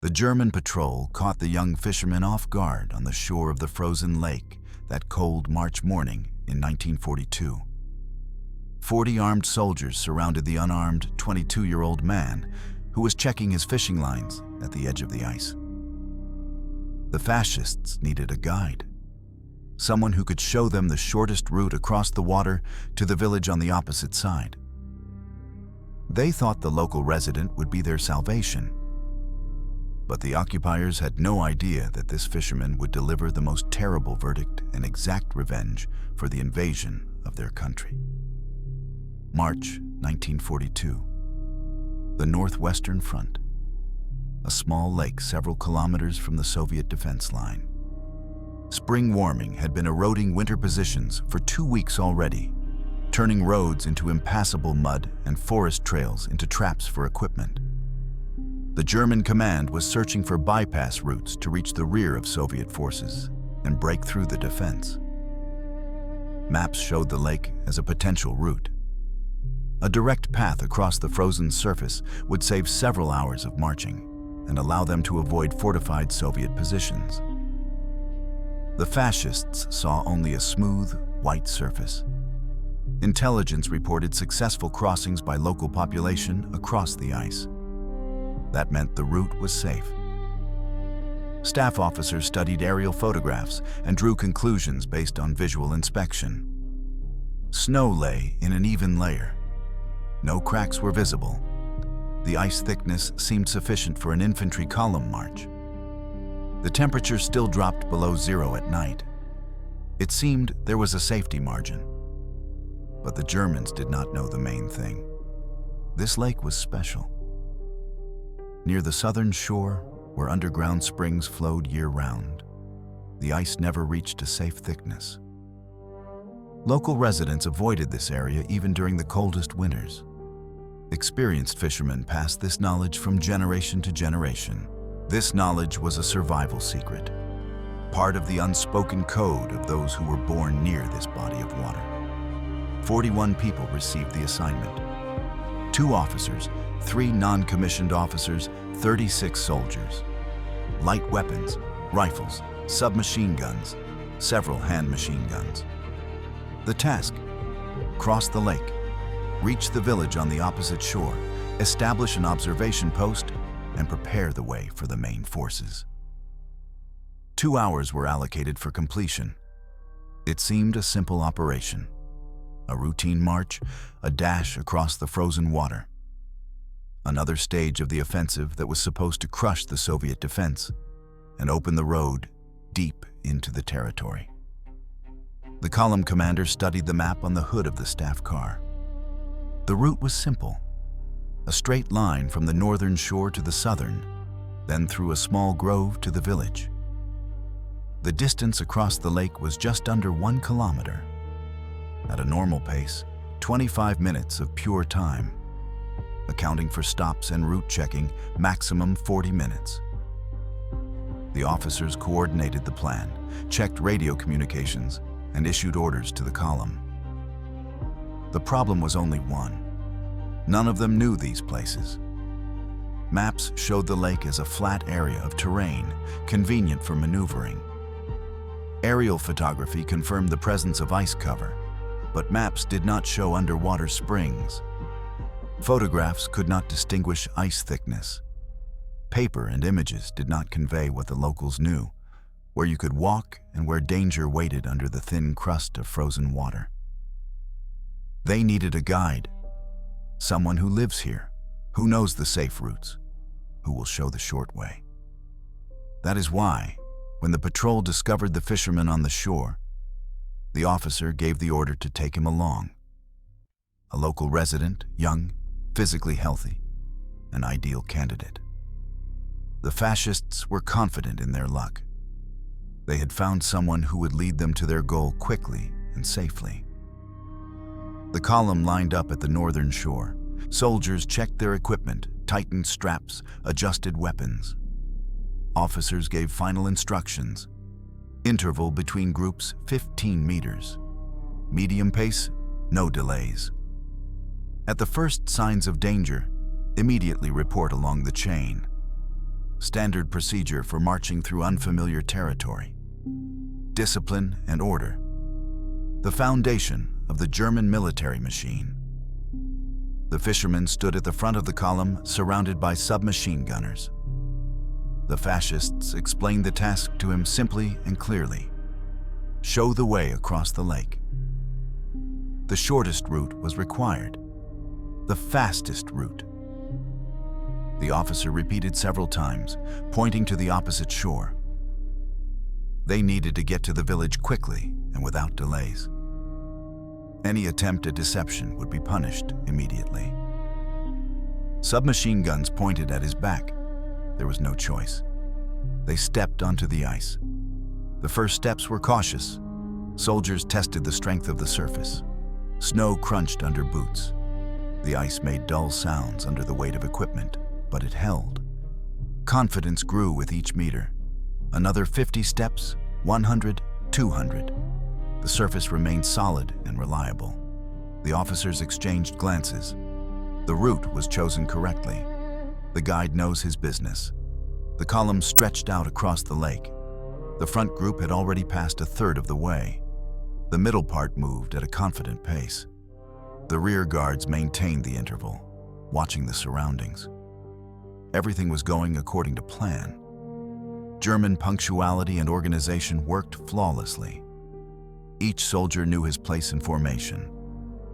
The German patrol caught the young fishermen off guard on the shore of the frozen lake that cold March morning in 1942. 40 armed soldiers surrounded the unarmed 22-year-old man who was checking his fishing lines at the edge of the ice. The fascists needed a guide, someone who could show them the shortest route across the water to the village on the opposite side. They thought the local resident would be their salvation, but the occupiers had no idea that this fisherman would deliver the most terrible verdict and exact revenge for the invasion of their country. March 1942. The Northwestern Front, a small lake several kilometers from the Soviet defense line. Spring warming had been eroding winter positions for 2 weeks already, turning roads into impassable mud and forest trails into traps for equipment. The German command was searching for bypass routes to reach the rear of Soviet forces and break through the defense. Maps showed the lake as a potential route. A direct path across the frozen surface would save several hours of marching and allow them to avoid fortified Soviet positions. The fascists saw only a smooth, white surface. Intelligence reported successful crossings by local population across the ice. That meant the route was safe. Staff officers studied aerial photographs and drew conclusions based on visual inspection. Snow lay in an even layer. No cracks were visible. The ice thickness seemed sufficient for an infantry column march. The temperature still dropped below zero at night. It seemed there was a safety margin. But the Germans did not know the main thing. This lake was special. Near the southern shore, where underground springs flowed year-round, the ice never reached a safe thickness. Local residents avoided this area even during the coldest winters. Experienced fishermen passed this knowledge from generation to generation. This knowledge was a survival secret, part of the unspoken code of those who were born near this body of water. 41 people received the assignment. 2 officers, 3 non-commissioned officers, 36 soldiers. Light weapons, rifles, submachine guns, several hand machine guns. The task: cross the lake, reach the village on the opposite shore, establish an observation post, and prepare the way for the main forces. 2 hours were allocated for completion. It seemed a simple operation. A routine march, a dash across the frozen water. Another stage of the offensive that was supposed to crush the Soviet defense and open the road deep into the territory. The column commander studied the map on the hood of the staff car. The route was simple: a straight line from the northern shore to the southern, then through a small grove to the village. The distance across the lake was just under 1 kilometer. At a normal pace, 25 minutes of pure time. Accounting for stops and route checking, maximum 40 minutes. The officers coordinated the plan, checked radio communications, and issued orders to the column. The problem was only one. None of them knew these places. Maps showed the lake as a flat area of terrain, convenient for maneuvering. Aerial photography confirmed the presence of ice cover, but maps did not show underwater springs. Photographs could not distinguish ice thickness. Paper and images did not convey what the locals knew, where you could walk and where danger waited under the thin crust of frozen water. They needed a guide, someone who lives here, who knows the safe routes, who will show the short way. That is why, when the patrol discovered the fisherman on the shore, the officer gave the order to take him along. A local resident, young, physically healthy, an ideal candidate. The fascists were confident in their luck. They had found someone who would lead them to their goal quickly and safely. The column lined up at the northern shore. Soldiers checked their equipment, tightened straps, adjusted weapons. Officers gave final instructions. Interval between groups 15 meters. Medium pace, no delays. At the first signs of danger, immediately report along the chain. standard procedure for marching through unfamiliar territory. Discipline and order, the foundation of the German military machine. The fishermen stood at the front of the column, surrounded by submachine gunners. The fascists explained the task to him simply and clearly. Show the way across the lake. The shortest route was required, the fastest route. The officer repeated several times, pointing to the opposite shore. They needed to get to the village quickly and without delays. Any attempt at deception would be punished immediately. Submachine guns pointed at his back. There was no choice. They stepped onto the ice. The first steps were cautious. Soldiers tested the strength of the surface. Snow crunched under boots. The ice made dull sounds under the weight of equipment, but it held. Confidence grew with each meter. Another 50 steps, 100, 200. The surface remained solid and reliable. The officers exchanged glances. The route was chosen correctly. The guide knows his business. The column stretched out across the lake. The front group had already passed a third of the way. The middle part moved at a confident pace. The rear guards maintained the interval, watching the surroundings. Everything was going according to plan. German punctuality and organization worked flawlessly. Each soldier knew his place in formation.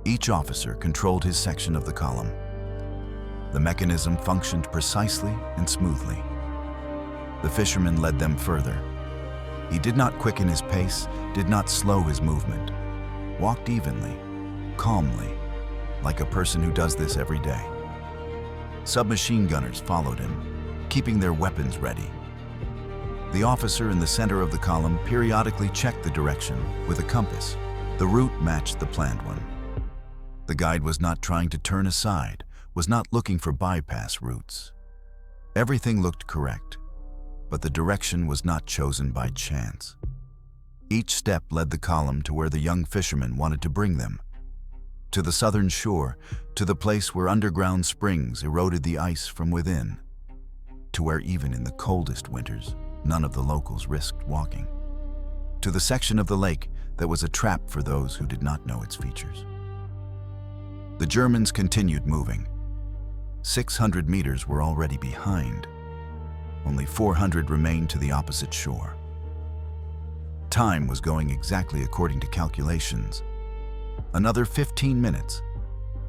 Each officer controlled his section of the column. The mechanism functioned precisely and smoothly. The fisherman led them further. He did not quicken his pace, did not slow his movement. Walked evenly, calmly, like a person who does this every day. Submachine gunners followed him, keeping their weapons ready. The officer in the center of the column periodically checked the direction with a compass. The route matched the planned one. The guide was not trying to turn aside, was not looking for bypass routes. Everything looked correct, but the direction was not chosen by chance. Each step led the column to where the young fisherman wanted to bring them. To the southern shore, to the place where underground springs eroded the ice from within, to where even in the coldest winters, none of the locals risked walking. To the section of the lake that was a trap for those who did not know its features. The Germans continued moving. 600 meters were already behind. Only 400 remained to the opposite shore. Time was going exactly according to calculations. Another 15 minutes,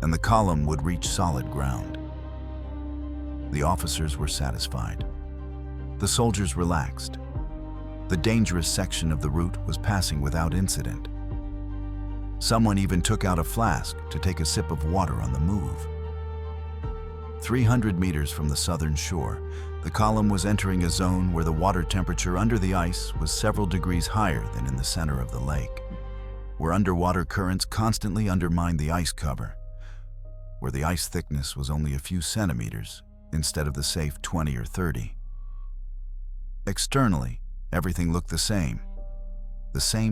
and the column would reach solid ground. The officers were satisfied. The soldiers relaxed. The dangerous section of the route was passing without incident. Someone even took out a flask to take a sip of water on the move. 300 meters from the southern shore, the column was entering a zone where the water temperature under the ice was several degrees higher than in the center of the lake, where underwater currents constantly undermined the ice cover, where the ice thickness was only a few centimeters instead of the safe 20 or 30. Externally, everything looked the same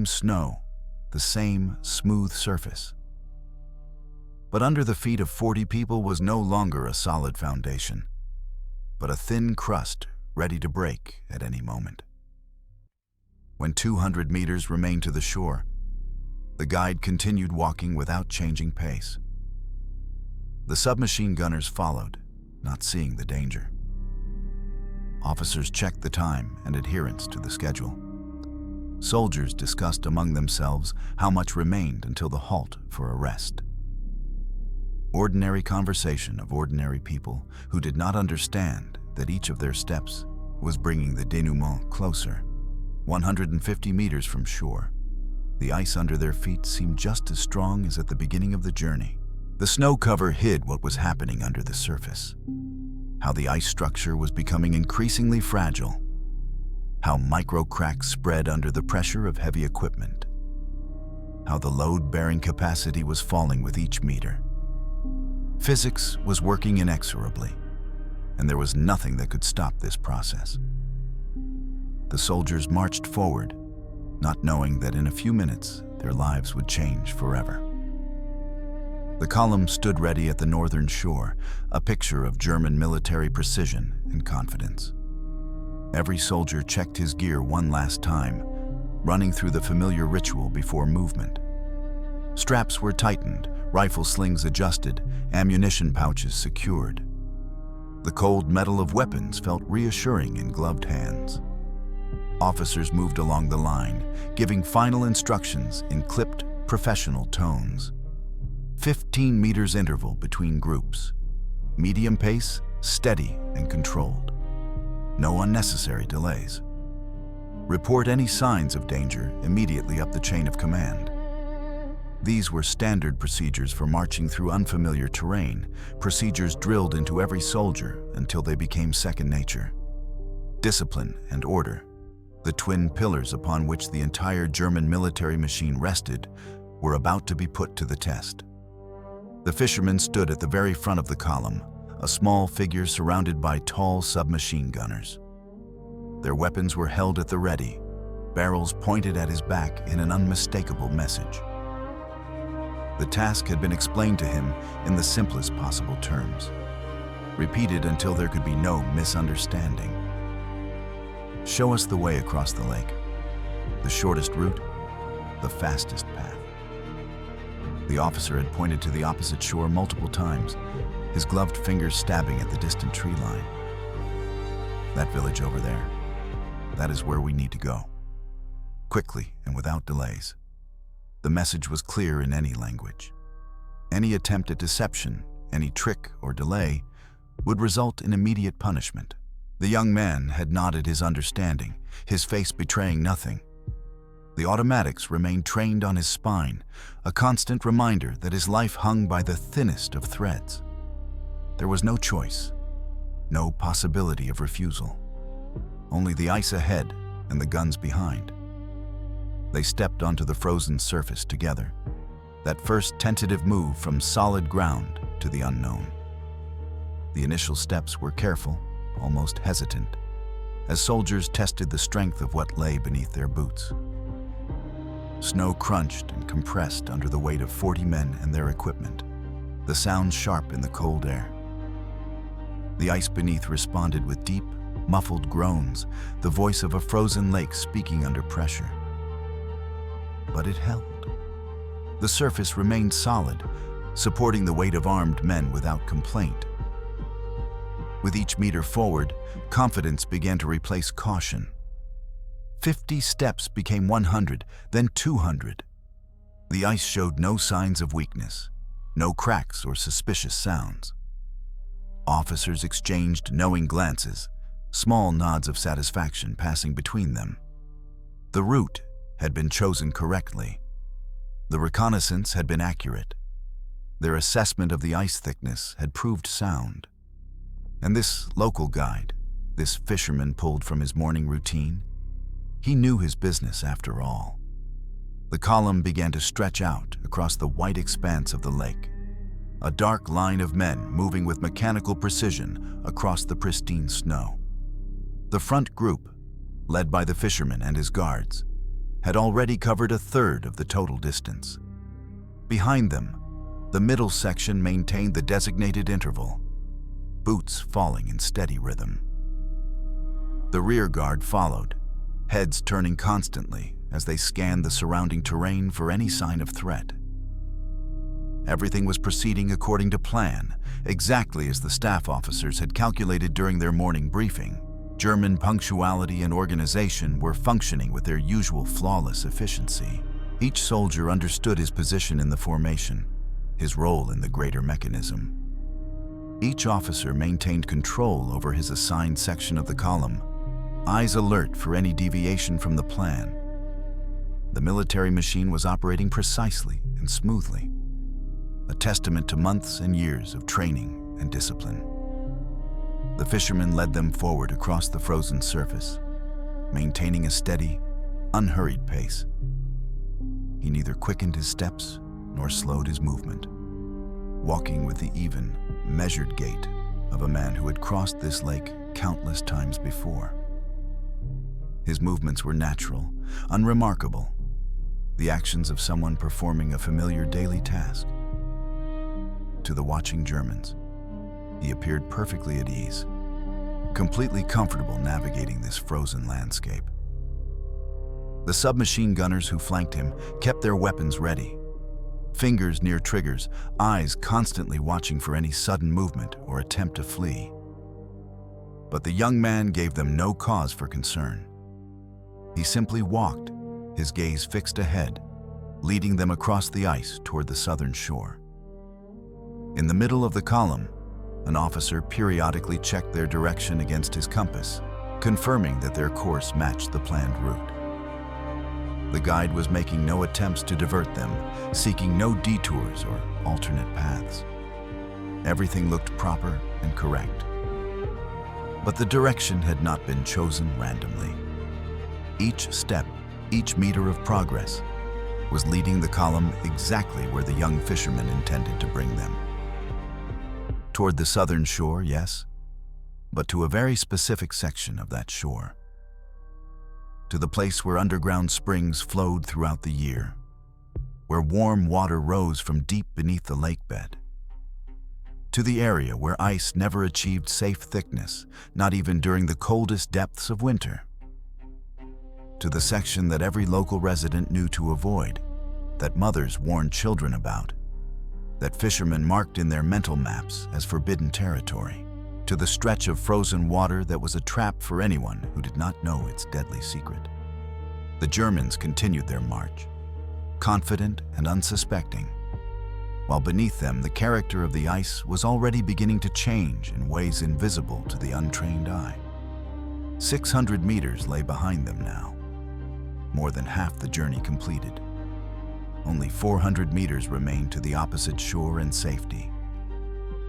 snow, the same smooth surface. But under the feet of 40 people was no longer a solid foundation, but a thin crust ready to break at any moment. When 200 meters remained to the shore, the guide continued walking without changing pace. The submachine gunners followed, not seeing the danger. Officers checked the time and adherence to the schedule. Soldiers discussed among themselves how much remained until the halt for a rest. Ordinary conversation of ordinary people who did not understand that each of their steps was bringing the denouement closer. 150 meters from shore, the ice under their feet seemed just as strong as at the beginning of the journey. The snow cover hid what was happening under the surface. How the ice structure was becoming increasingly fragile. How micro cracks spread under the pressure of heavy equipment. How the load-bearing capacity was falling with each meter. Physics was working inexorably, and there was nothing that could stop this process. The soldiers marched forward, not knowing that in a few minutes their lives would change forever. The column stood ready at the northern shore, a picture of German military precision and confidence. Every soldier checked his gear one last time, running through the familiar ritual before movement. Straps were tightened, rifle slings adjusted, ammunition pouches secured. The cold metal of weapons felt reassuring in gloved hands. Officers moved along the line, giving final instructions in clipped, professional tones. 15 meters interval between groups. Medium pace, steady and controlled. No unnecessary delays. Report any signs of danger immediately up the chain of command. These were standard procedures for marching through unfamiliar terrain, procedures drilled into every soldier until they became second nature. Discipline and order, the twin pillars upon which the entire German military machine rested, were about to be put to the test. The fishermen stood at the very front of the column, a small figure surrounded by tall submachine gunners. Their weapons were held at the ready, barrels pointed at his back in an unmistakable message. The task had been explained to him in the simplest possible terms, repeated until there could be no misunderstanding. Show us the way across the lake, the shortest route, the fastest path. The officer had pointed to the opposite shore multiple times, his gloved fingers stabbing at the distant tree line. That village over there, that is where we need to go. Quickly and without delays. The message was clear in any language. Any attempt at deception, any trick or delay, would result in immediate punishment. The young man had nodded his understanding, his face betraying nothing. The automatics remained trained on his spine, a constant reminder that his life hung by the thinnest of threads. There was no choice, no possibility of refusal. Only the ice ahead and the guns behind. They stepped onto the frozen surface together, that first tentative move from solid ground to the unknown. The initial steps were careful, almost hesitant, as soldiers tested the strength of what lay beneath their boots. Snow crunched and compressed under the weight of 40 men and their equipment, the sound sharp in the cold air. The ice beneath responded with deep, muffled groans, the voice of a frozen lake speaking under pressure. But it held. The surface remained solid, supporting the weight of armed men without complaint. With each meter forward, confidence began to replace caution. 50 steps became 100, then 200. The ice showed no signs of weakness, no cracks or suspicious sounds. Officers exchanged knowing glances, small nods of satisfaction passing between them. The route had been chosen correctly. The reconnaissance had been accurate. Their assessment of the ice thickness had proved sound. And this local guide, this fisherman pulled from his morning routine, he knew his business after all. The column began to stretch out across the white expanse of the lake, a dark line of men moving with mechanical precision across the pristine snow. The front group, led by the fisherman and his guards, had already covered a third of the total distance. Behind them, the middle section maintained the designated interval, boots falling in steady rhythm. The rear guard followed, heads turning constantly as they scanned the surrounding terrain for any sign of threat. Everything was proceeding according to plan, exactly as the staff officers had calculated during their morning briefing. German punctuality and organization were functioning with their usual flawless efficiency. Each soldier understood his position in the formation, his role in the greater mechanism. Each officer maintained control over his assigned section of the column, eyes alert for any deviation from the plan. The military machine was operating precisely and smoothly, a testament to months and years of training and discipline. The fisherman led them forward across the frozen surface, maintaining a steady, unhurried pace. He neither quickened his steps nor slowed his movement, walking with the even, measured gait of a man who had crossed this lake countless times before. His movements were natural, unremarkable, the actions of someone performing a familiar daily task. To the watching Germans, he appeared perfectly at ease, completely comfortable navigating this frozen landscape. The submachine gunners who flanked him kept their weapons ready, fingers near triggers, eyes constantly watching for any sudden movement or attempt to flee. But the young man gave them no cause for concern. He simply walked, his gaze fixed ahead, leading them across the ice toward the southern shore. In the middle of the column, an officer periodically checked their direction against his compass, confirming that their course matched the planned route. The guide was making no attempts to divert them, seeking no detours or alternate paths. Everything looked proper and correct. But the direction had not been chosen randomly. Each step, each meter of progress, was leading the column exactly where the young fisherman intended to bring them. Toward the southern shore, yes, but to a very specific section of that shore. To the place where underground springs flowed throughout the year, where warm water rose from deep beneath the lake bed. To the area where ice never achieved safe thickness, not even during the coldest depths of winter. To the section that every local resident knew to avoid, that mothers warned children about, that fishermen marked in their mental maps as forbidden territory, to the stretch of frozen water that was a trap for anyone who did not know its deadly secret. The Germans continued their march, confident and unsuspecting, while beneath them the character of the ice was already beginning to change in ways invisible to the untrained eye. 600 meters lay behind them now, more than half the journey completed. Only 400 meters remained to the opposite shore and safety.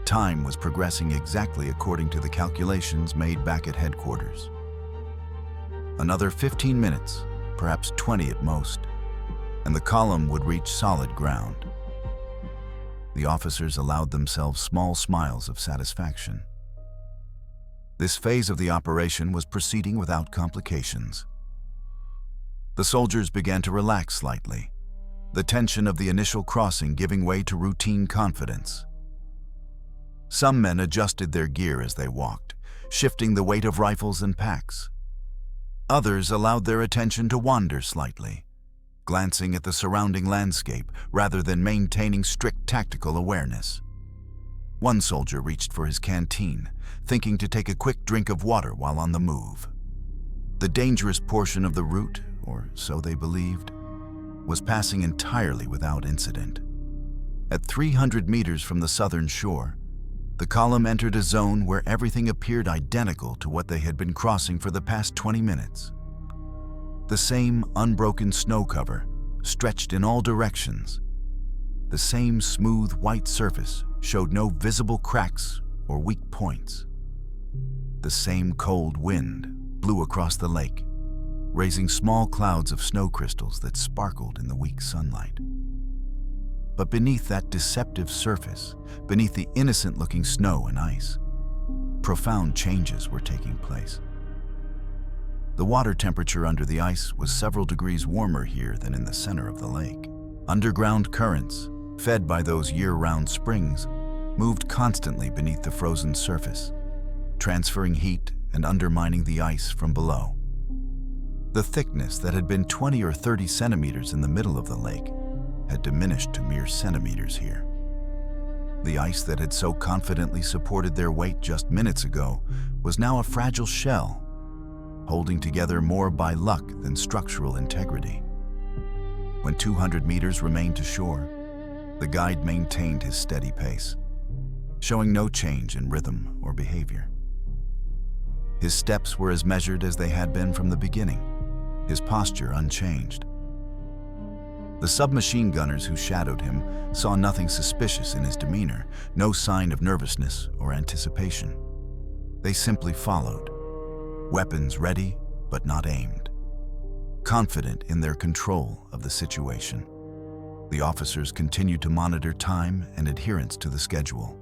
Time was progressing exactly according to the calculations made back at headquarters. Another 15 minutes, perhaps 20 at most, and the column would reach solid ground. The officers allowed themselves small smiles of satisfaction. This phase of the operation was proceeding without complications. The soldiers began to relax slightly, the tension of the initial crossing giving way to routine confidence. Some men adjusted their gear as they walked, shifting the weight of rifles and packs. Others allowed their attention to wander slightly, glancing at the surrounding landscape rather than maintaining strict tactical awareness. One soldier reached for his canteen, thinking to take a quick drink of water while on the move. The dangerous portion of the route, or so they believed, was passing entirely without incident. At 300 meters from the southern shore, the column entered a zone where everything appeared identical to what they had been crossing for the past 20 minutes. The same unbroken snow cover stretched in all directions. The same smooth white surface showed no visible cracks or weak points. The same cold wind blew across the lake, raising small clouds of snow crystals that sparkled in the weak sunlight. But beneath that deceptive surface, beneath the innocent-looking snow and ice, profound changes were taking place. The water temperature under the ice was several degrees warmer here than in the center of the lake. Underground currents, fed by those year-round springs, moved constantly beneath the frozen surface, transferring heat and undermining the ice from below. The thickness that had been 20 or 30 centimeters in the middle of the lake had diminished to mere centimeters here. The ice that had so confidently supported their weight just minutes ago was now a fragile shell, holding together more by luck than structural integrity. When 200 meters remained to shore, the guide maintained his steady pace, showing no change in rhythm or behavior. His steps were as measured as they had been from the beginning, his posture unchanged. The submachine gunners who shadowed him saw nothing suspicious in his demeanor, no sign of nervousness or anticipation. They simply followed, weapons ready but not aimed, confident in their control of the situation. The officers continued to monitor time and adherence to the schedule,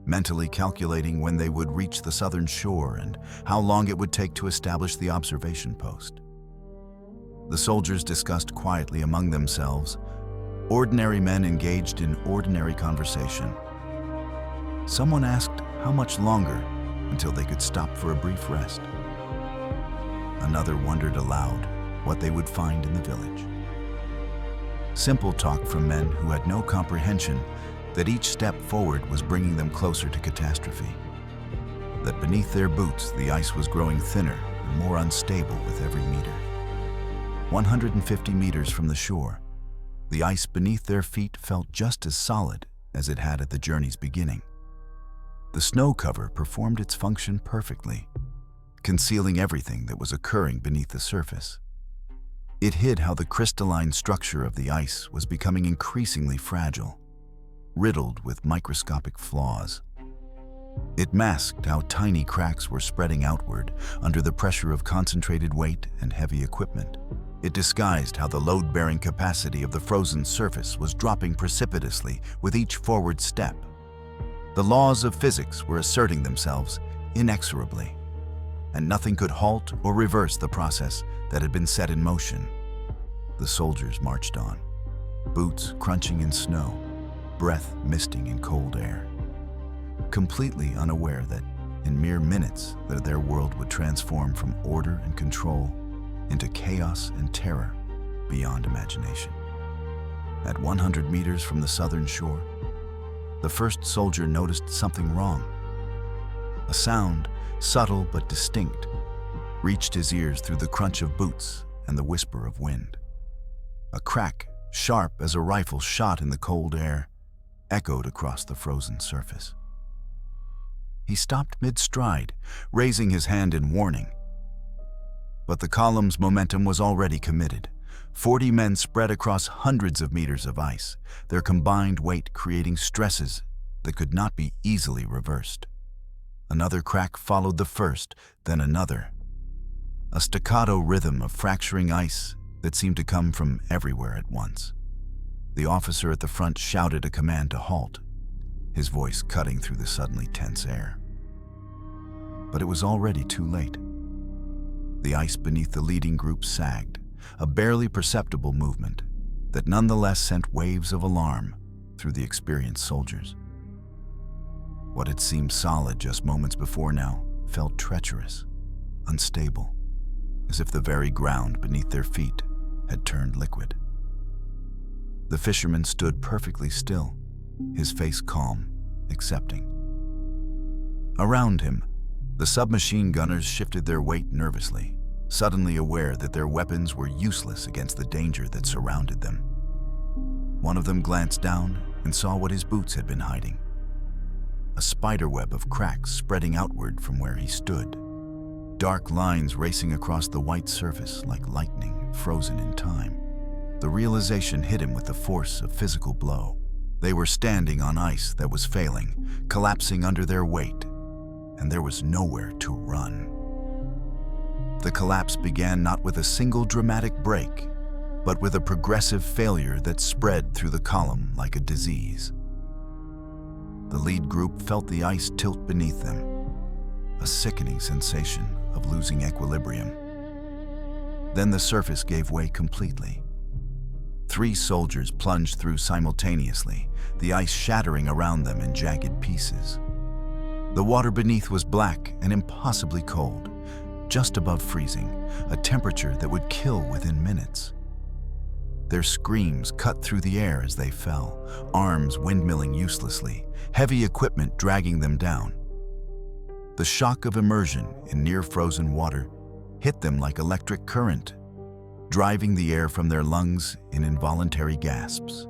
mentally calculating when they would reach the southern shore and how long it would take to establish the observation post. The soldiers discussed quietly among themselves, ordinary men engaged in ordinary conversation. Someone asked how much longer until they could stop for a brief rest. Another wondered aloud what they would find in the village. Simple talk from men who had no comprehension that each step forward was bringing them closer to catastrophe. That beneath their boots the ice was growing thinner and more unstable with every meter. 150 meters from the shore, the ice beneath their feet felt just as solid as it had at the journey's beginning. The snow cover performed its function perfectly, concealing everything that was occurring beneath the surface. It hid how the crystalline structure of the ice was becoming increasingly fragile, riddled with microscopic flaws. It masked how tiny cracks were spreading outward under the pressure of concentrated weight and heavy equipment. It disguised how the load-bearing capacity of the frozen surface was dropping precipitously with each forward step. The laws of physics were asserting themselves inexorably, and nothing could halt or reverse the process that had been set in motion. The soldiers marched on, boots crunching in snow, breath misting in cold air, completely unaware that in mere minutes their world would transform from order and control into chaos and terror beyond imagination. At 100 meters from the southern shore, the first soldier noticed something wrong. A sound, subtle but distinct, reached his ears through the crunch of boots and the whisper of wind. A crack, sharp as a rifle shot in the cold air, echoed across the frozen surface. He stopped mid-stride, raising his hand in warning. But the column's momentum was already committed. 40 men spread across hundreds of meters of ice, their combined weight creating stresses that could not be easily reversed. Another crack followed the first, then another. A staccato rhythm of fracturing ice that seemed to come from everywhere at once. The officer at the front shouted a command to halt, his voice cutting through the suddenly tense air. But it was already too late. The ice beneath the leading group sagged, a barely perceptible movement that nonetheless sent waves of alarm through the experienced soldiers. What had seemed solid just moments before now felt treacherous, unstable, as if the very ground beneath their feet had turned liquid. The fisherman stood perfectly still, his face calm, accepting. Around him, the submachine gunners shifted their weight nervously, suddenly aware that their weapons were useless against the danger that surrounded them. One of them glanced down and saw what his boots had been hiding. A spiderweb of cracks spreading outward from where he stood, dark lines racing across the white surface like lightning frozen in time. The realization hit him with the force of physical blow. They were standing on ice that was failing, collapsing under their weight, and there was nowhere to run. The collapse began not with a single dramatic break, but with a progressive failure that spread through the column like a disease. The lead group felt the ice tilt beneath them, a sickening sensation of losing equilibrium. Then the surface gave way completely. 3 soldiers plunged through simultaneously, the ice shattering around them in jagged pieces. The water beneath was black and impossibly cold, just above freezing, a temperature that would kill within minutes. Their screams cut through the air as they fell, arms windmilling uselessly, heavy equipment dragging them down. The shock of immersion in near-frozen water hit them like electric current, driving the air from their lungs in involuntary gasps.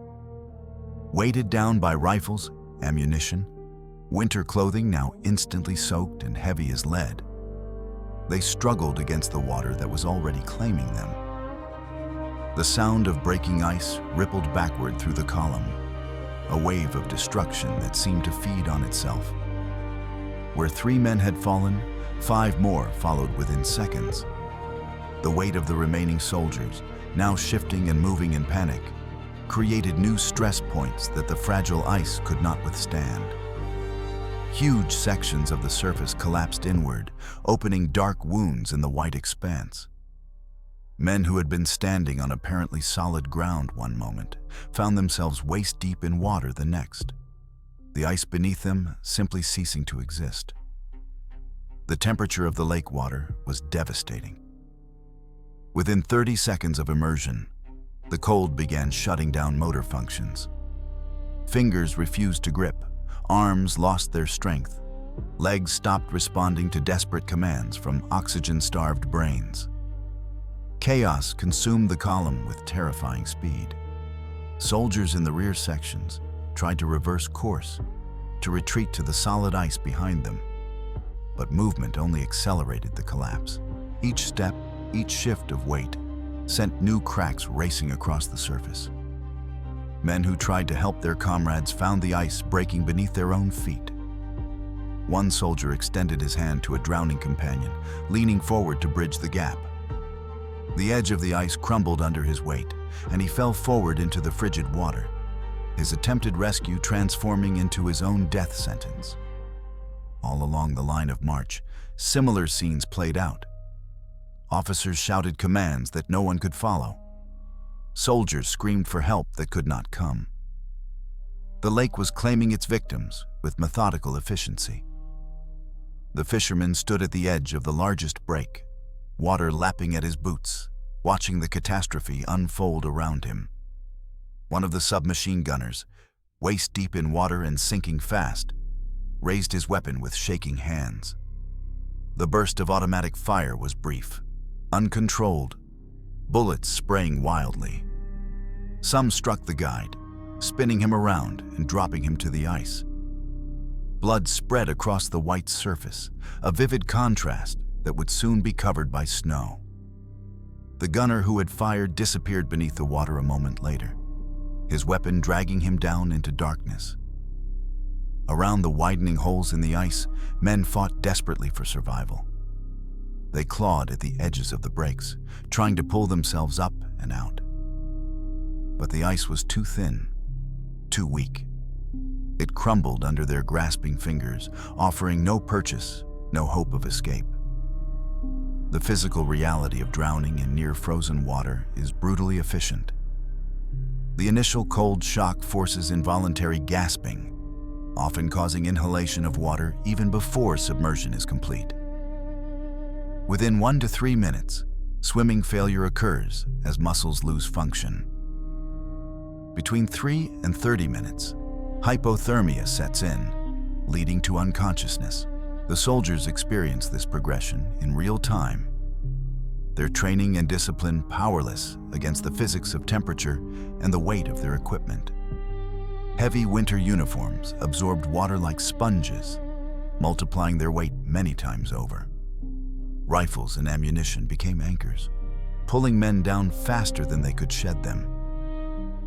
Weighted down by rifles, ammunition, winter clothing now instantly soaked and heavy as lead, they struggled against the water that was already claiming them. The sound of breaking ice rippled backward through the column, a wave of destruction that seemed to feed on itself. Where 3 men had fallen, 5 more followed within seconds. The weight of the remaining soldiers, now shifting and moving in panic, created new stress points that the fragile ice could not withstand. Huge sections of the surface collapsed inward, opening dark wounds in the white expanse. Men who had been standing on apparently solid ground one moment found themselves waist-deep in water the next, the ice beneath them simply ceasing to exist. The temperature of the lake water was devastating. Within 30 seconds of immersion, the cold began shutting down motor functions. Fingers refused to grip, arms lost their strength, legs stopped responding to desperate commands from oxygen-starved brains. Chaos consumed the column with terrifying speed. Soldiers in the rear sections tried to reverse course, to retreat to the solid ice behind them. But movement only accelerated the collapse. Each step, each shift of weight, sent new cracks racing across the surface. Men who tried to help their comrades found the ice breaking beneath their own feet. One soldier extended his hand to a drowning companion, leaning forward to bridge the gap. The edge of the ice crumbled under his weight, and he fell forward into the frigid water, his attempted rescue transforming into his own death sentence. All along the line of march, similar scenes played out. Officers shouted commands that no one could follow. Soldiers screamed for help that could not come. The lake was claiming its victims with methodical efficiency. The fisherman stood at the edge of the largest break, water lapping at his boots, watching the catastrophe unfold around him. One of the submachine gunners, waist-deep in water and sinking fast, raised his weapon with shaking hands. The burst of automatic fire was brief, uncontrolled, bullets spraying wildly. Some struck the guide, spinning him around and dropping him to the ice. Blood spread across the white surface, a vivid contrast that would soon be covered by snow. The gunner who had fired disappeared beneath the water a moment later, his weapon dragging him down into darkness. Around the widening holes in the ice, men fought desperately for survival. They clawed at the edges of the breaks, trying to pull themselves up and out. But the ice was too thin, too weak. It crumbled under their grasping fingers, offering no purchase, no hope of escape. The physical reality of drowning in near-frozen water is brutally efficient. The initial cold shock forces involuntary gasping, often causing inhalation of water even before submersion is complete. Within 1 to 3 minutes, swimming failure occurs as muscles lose function. Between 3 and 30 minutes, hypothermia sets in, leading to unconsciousness. The soldiers experience this progression in real time, their training and discipline powerless against the physics of temperature and the weight of their equipment. Heavy winter uniforms absorbed water like sponges, multiplying their weight many times over. Rifles and ammunition became anchors, pulling men down faster than they could shed them.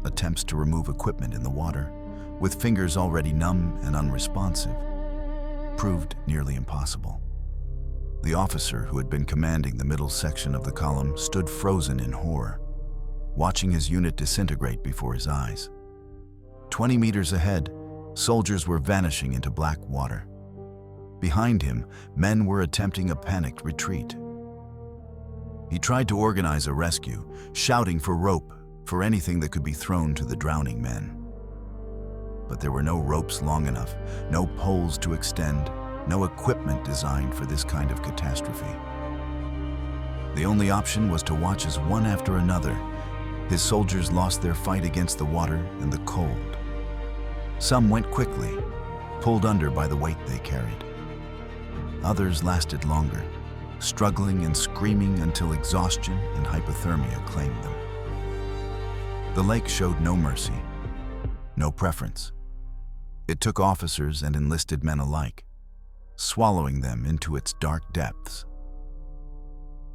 Attempts to remove equipment in the water, with fingers already numb and unresponsive, proved nearly impossible. The officer who had been commanding the middle section of the column stood frozen in horror, watching his unit disintegrate before his eyes. 20 meters ahead, soldiers were vanishing into black water. Behind him, men were attempting a panicked retreat. He tried to organize a rescue, shouting for rope, for anything that could be thrown to the drowning men. But there were no ropes long enough, no poles to extend, no equipment designed for this kind of catastrophe. The only option was to watch as one after another, his soldiers lost their fight against the water and the cold. Some went quickly, pulled under by the weight they carried. Others lasted longer, struggling and screaming until exhaustion and hypothermia claimed them. The lake showed no mercy, no preference. It took officers and enlisted men alike, swallowing them into its dark depths.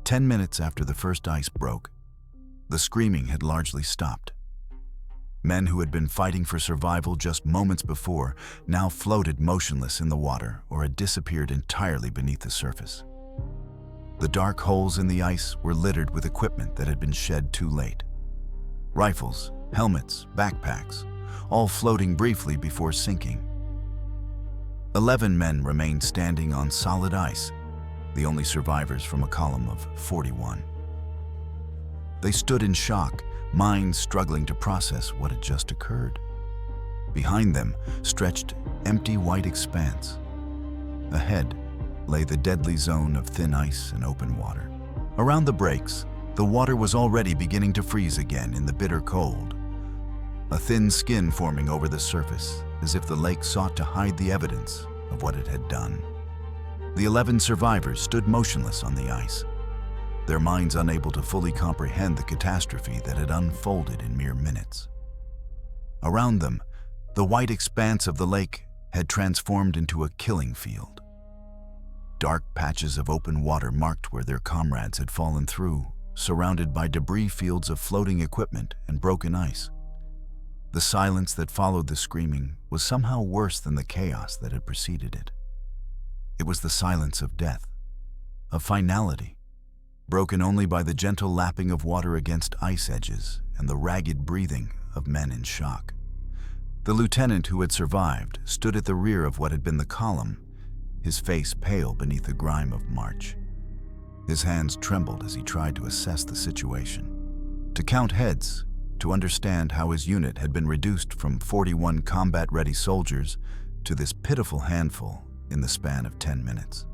10 minutes after the first ice broke, the screaming had largely stopped. Men who had been fighting for survival just moments before now floated motionless in the water or had disappeared entirely beneath the surface. The dark holes in the ice were littered with equipment that had been shed too late. Rifles, helmets, backpacks, all floating briefly before sinking. 11 men remained standing on solid ice, the only survivors from a column of 41. They stood in shock, minds struggling to process what had just occurred. Behind them stretched empty white expanse. Ahead, lay the deadly zone of thin ice and open water. Around the breaks, the water was already beginning to freeze again in the bitter cold, a thin skin forming over the surface as if the lake sought to hide the evidence of what it had done. The 11 survivors stood motionless on the ice, their minds unable to fully comprehend the catastrophe that had unfolded in mere minutes. Around them, the white expanse of the lake had transformed into a killing field. Dark patches of open water marked where their comrades had fallen through, surrounded by debris fields of floating equipment and broken ice. The silence that followed the screaming was somehow worse than the chaos that had preceded it. It was the silence of death, of finality, broken only by the gentle lapping of water against ice edges and the ragged breathing of men in shock. The lieutenant who had survived stood at the rear of what had been the column, his face pale beneath the grime of March. His hands trembled as he tried to assess the situation, to count heads, to understand how his unit had been reduced from 41 combat-ready soldiers to this pitiful handful in the span of 10 minutes.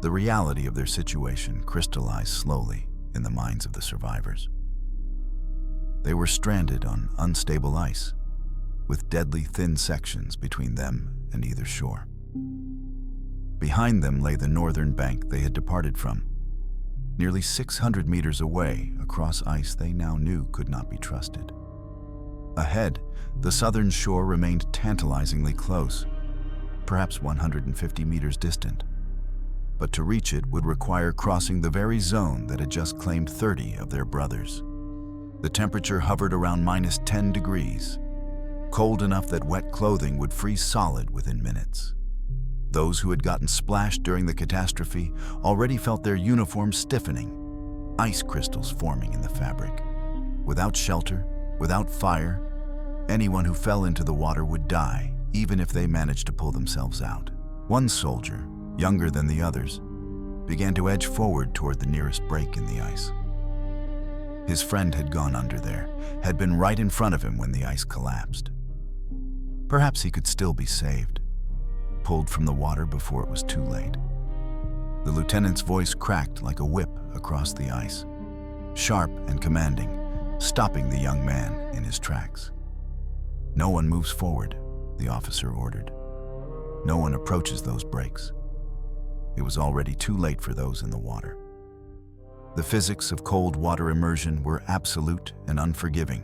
The reality of their situation crystallized slowly in the minds of the survivors. They were stranded on unstable ice, with deadly thin sections between them and either shore. Behind them lay the northern bank they had departed from, nearly 600 meters away across ice they now knew could not be trusted. Ahead, the southern shore remained tantalizingly close, perhaps 150 meters distant. But to reach it would require crossing the very zone that had just claimed 30 of their brothers. The temperature hovered around -10 degrees, cold enough that wet clothing would freeze solid within minutes. Those who had gotten splashed during the catastrophe already felt their uniforms stiffening, ice crystals forming in the fabric. Without shelter, without fire, anyone who fell into the water would die, even if they managed to pull themselves out. One soldier, younger than the others, began to edge forward toward the nearest break in the ice. His friend had gone under there, had been right in front of him when the ice collapsed. Perhaps he could still be saved, pulled from the water before it was too late. The lieutenant's voice cracked like a whip across the ice, sharp and commanding, stopping the young man in his tracks. "No one moves forward," the officer ordered. "No one approaches those breaks." It was already too late for those in the water. The physics of cold water immersion were absolute and unforgiving.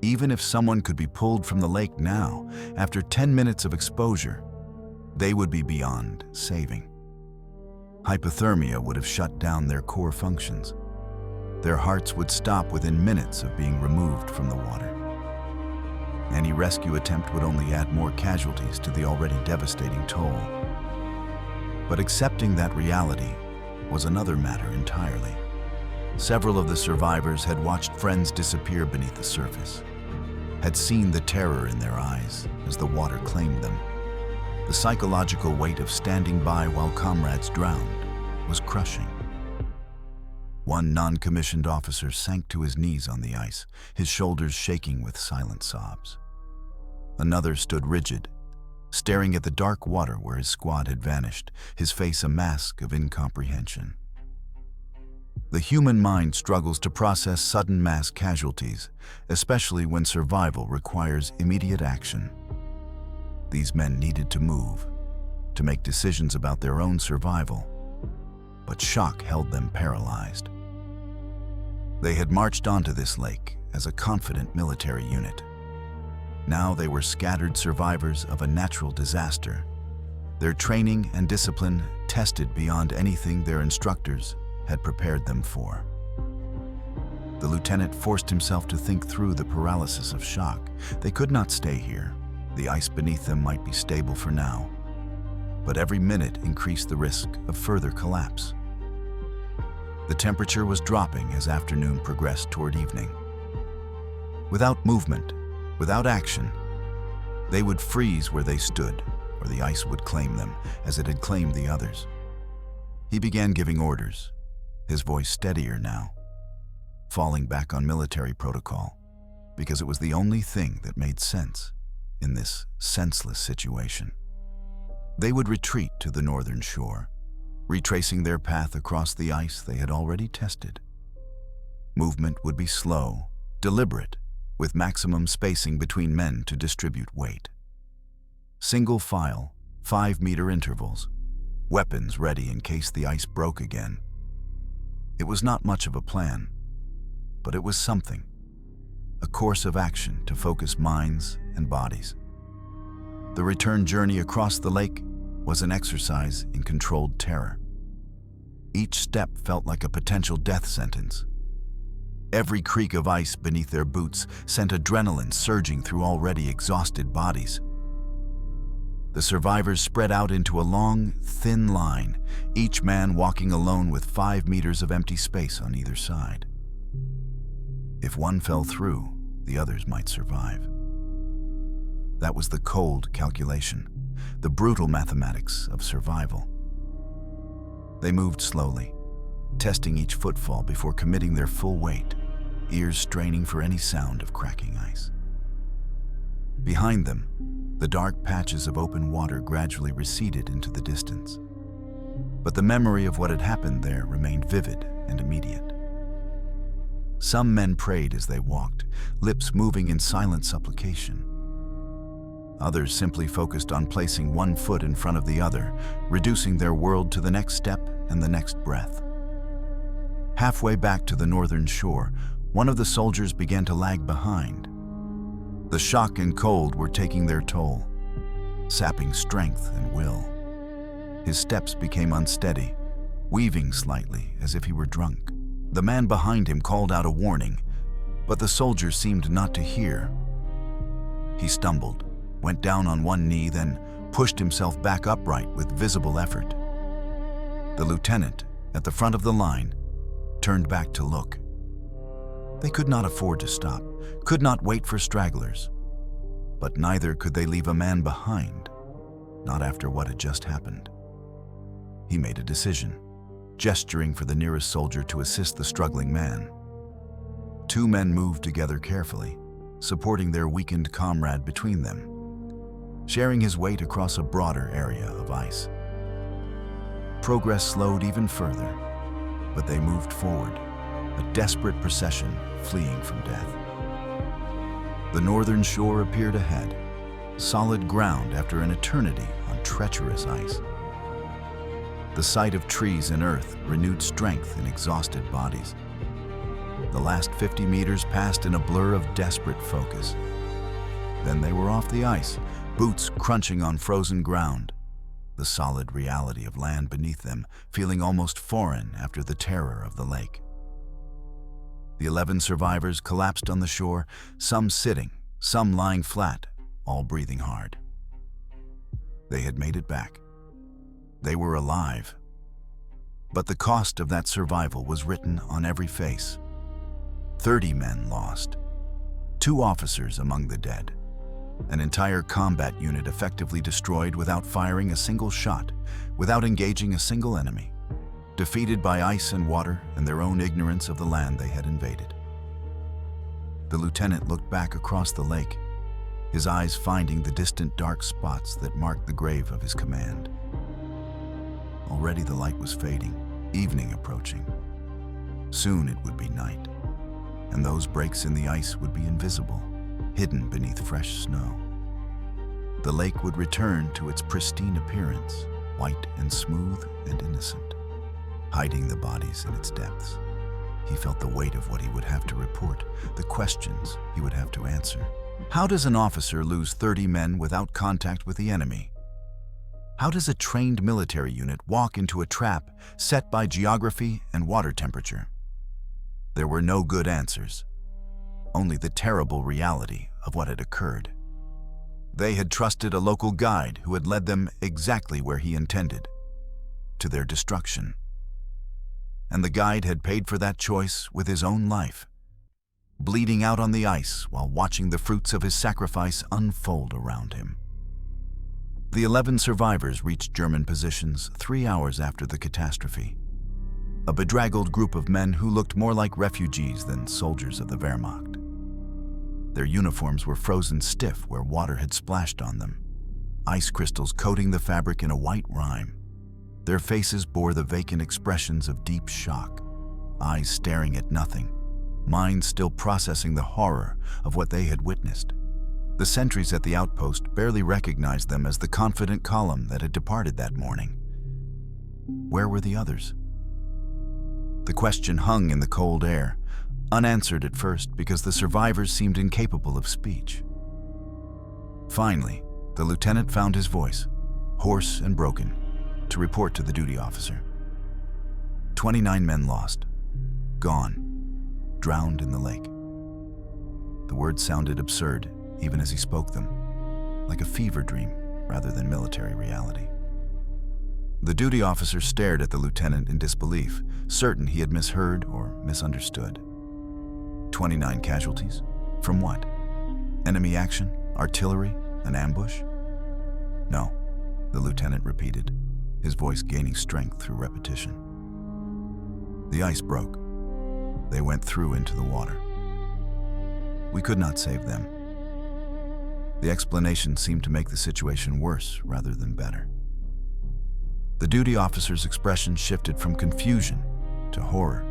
Even if someone could be pulled from the lake now, after 10 minutes of exposure, they would be beyond saving. Hypothermia would have shut down their core functions. Their hearts would stop within minutes of being removed from the water. Any rescue attempt would only add more casualties to the already devastating toll. But accepting that reality was another matter entirely. Several of the survivors had watched friends disappear beneath the surface, had seen the terror in their eyes as the water claimed them. The psychological weight of standing by while comrades drowned was crushing. One non-commissioned officer sank to his knees on the ice, his shoulders shaking with silent sobs. Another stood rigid, staring at the dark water where his squad had vanished, his face a mask of incomprehension. The human mind struggles to process sudden mass casualties, especially when survival requires immediate action. These men needed to move, to make decisions about their own survival, but shock held them paralyzed. They had marched onto this lake as a confident military unit. Now they were scattered survivors of a natural disaster, their training and discipline tested beyond anything their instructors had prepared them for. The lieutenant forced himself to think through the paralysis of shock. They could not stay here. The ice beneath them might be stable for now, but every minute increased the risk of further collapse. The temperature was dropping as afternoon progressed toward evening. Without movement, without action, they would freeze where they stood, or the ice would claim them as it had claimed the others. He began giving orders, his voice steadier now, falling back on military protocol, because it was the only thing that made sense in this senseless situation. They would retreat to the northern shore, retracing their path across the ice they had already tested. Movement would be slow, deliberate, with maximum spacing between men to distribute weight. Single file, 5-meter intervals, weapons ready in case the ice broke again. It was not much of a plan, but it was something. A course of action to focus minds and bodies. The return journey across the lake was an exercise in controlled terror. Each step felt like a potential death sentence. Every creak of ice beneath their boots sent adrenaline surging through already exhausted bodies. The survivors spread out into a long, thin line, each man walking alone with 5 meters of empty space on either side. If one fell through, the others might survive. That was the cold calculation, the brutal mathematics of survival. They moved slowly, testing each footfall before committing their full weight, ears straining for any sound of cracking ice. Behind them, the dark patches of open water gradually receded into the distance. But the memory of what had happened there remained vivid and immediate. Some men prayed as they walked, lips moving in silent supplication. Others simply focused on placing one foot in front of the other, reducing their world to the next step and the next breath. Halfway back to the northern shore, one of the soldiers began to lag behind. The shock and cold were taking their toll, sapping strength and will. His steps became unsteady, weaving slightly as if he were drunk. The man behind him called out a warning, but the soldier seemed not to hear. He stumbled, went down on one knee, then pushed himself back upright with visible effort. The lieutenant, at the front of the line, turned back to look. They could not afford to stop, could not wait for stragglers. But neither could they leave a man behind, not after what had just happened. He made a decision, gesturing for the nearest soldier to assist the struggling man. 2 men moved together carefully, supporting their weakened comrade between them, sharing his weight across a broader area of ice. Progress slowed even further, but they moved forward, a desperate procession fleeing from death. The northern shore appeared ahead, solid ground after an eternity on treacherous ice. The sight of trees and earth renewed strength in exhausted bodies. The last 50 meters passed in a blur of desperate focus. Then they were off the ice, boots crunching on frozen ground, the solid reality of land beneath them feeling almost foreign after the terror of the lake. The 11 survivors collapsed on the shore, some sitting, some lying flat, all breathing hard. They had made it back. They were alive. But the cost of that survival was written on every face. 30 men lost, 2 officers among the dead, an entire combat unit effectively destroyed without firing a single shot, without engaging a single enemy, defeated by ice and water and their own ignorance of the land they had invaded. The lieutenant looked back across the lake, his eyes finding the distant dark spots that marked the grave of his command. Already the light was fading, evening approaching. Soon it would be night, and those breaks in the ice would be invisible, hidden beneath fresh snow. The lake would return to its pristine appearance, white and smooth and innocent, hiding the bodies in its depths. He felt the weight of what he would have to report, the questions he would have to answer. How does an officer lose 30 men without contact with the enemy? How does a trained military unit walk into a trap set by geography and water temperature? There were no good answers, only the terrible reality of what had occurred. They had trusted a local guide who had led them exactly where he intended, to their destruction. And the guide had paid for that choice with his own life, bleeding out on the ice while watching the fruits of his sacrifice unfold around him. The 11 survivors reached German positions 3 hours after the catastrophe, a bedraggled group of men who looked more like refugees than soldiers of the Wehrmacht. Their uniforms were frozen stiff where water had splashed on them, ice crystals coating the fabric in a white rime. Their faces bore the vacant expressions of deep shock, eyes staring at nothing, minds still processing the horror of what they had witnessed. The sentries at the outpost barely recognized them as the confident column that had departed that morning. Where were the others? The question hung in the cold air, unanswered at first because the survivors seemed incapable of speech. Finally, the lieutenant found his voice, hoarse and broken, to report to the duty officer. 29 men lost, gone, drowned in the lake. The words sounded absurd, even as he spoke them, like a fever dream rather than military reality. The duty officer stared at the lieutenant in disbelief, certain he had misheard or misunderstood. 29 casualties? From what? Enemy action? Artillery? An ambush? No, the lieutenant repeated, his voice gaining strength through repetition. The ice broke. They went through into the water. We could not save them. The explanation seemed to make the situation worse rather than better. The duty officer's expression shifted from confusion to horror